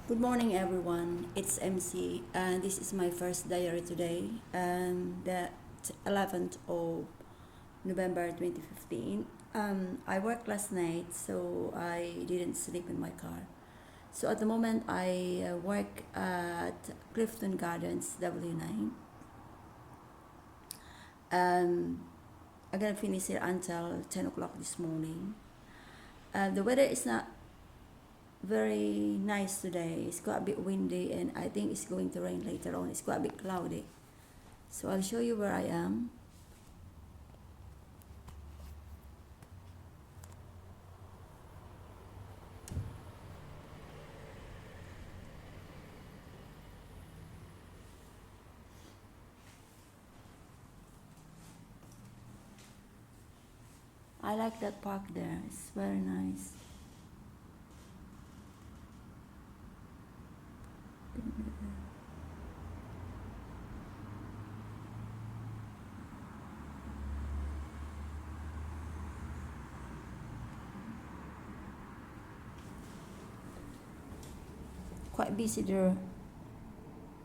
Good morning, everyone. It's MC, and this is my first diary today, the 11th of November 2015. I worked last night, so I didn't sleep in my car. So at the moment, I work at Clifton Gardens W9. Um, I'm gonna finish here until 10 o'clock this morning. The weather is not very nice today. It's quite a bit windy, and I think it's going to rain later on. It's quite a bit cloudy. So I'll show you where I am. I like that park there. It's very nice. Quite busy the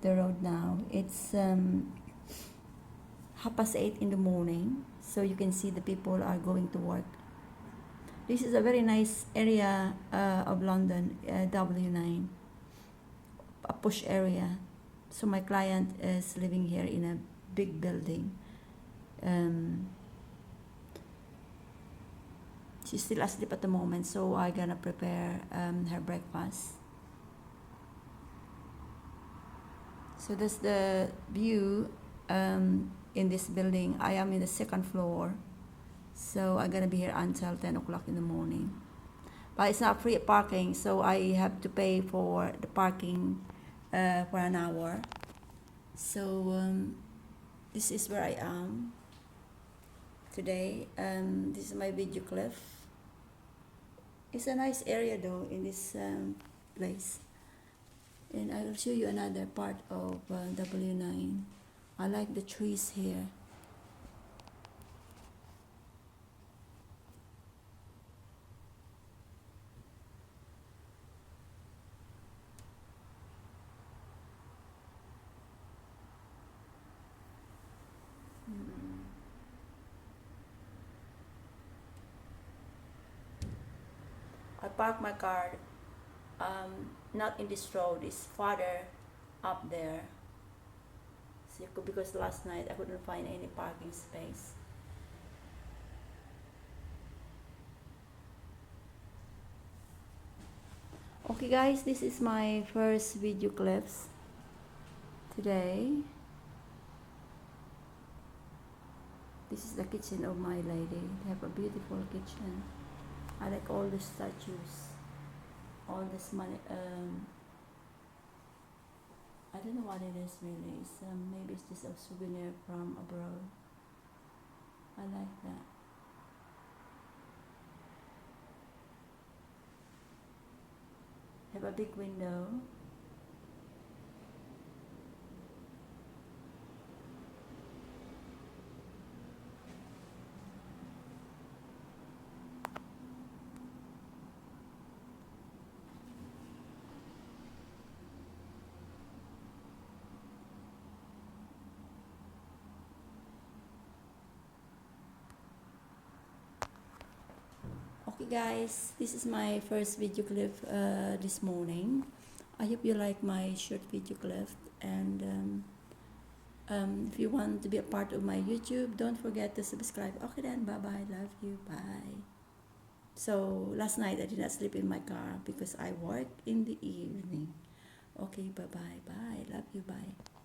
road now. It's 8:30 in the morning, so you can see the people are going to work. This is a very nice area of London, W9, a push area. So my client is living here in a big building. She's still asleep at the moment, so I gonna prepare her breakfast. So that's the view in this building. I am in the second floor, so I'm gonna be here until 10 o'clock in the morning. But it's not free parking, so I have to pay for the parking for an hour. So this is where I am today. This is my video clip. It's a nice area though in this place. And I will show you another part of W9. I like the trees here. I parked my car not in this road, it's farther up there. So because last night I couldn't find any parking space. Okay guys, this is my first video clips today. This is the kitchen of my lady. They have a beautiful kitchen. I like all the statues, all this money. I don't know what it is really. It's, maybe it's just a souvenir from abroad. I like that. Have a big window. Okay guys, this is my first video clip this morning. I hope you like my short video clip, and if you want to be a part of my YouTube, don't forget to subscribe. Okay then, bye bye, love you, bye. So last night I did not sleep in my car because I work in the evening. Okay, bye bye, bye, love you, bye.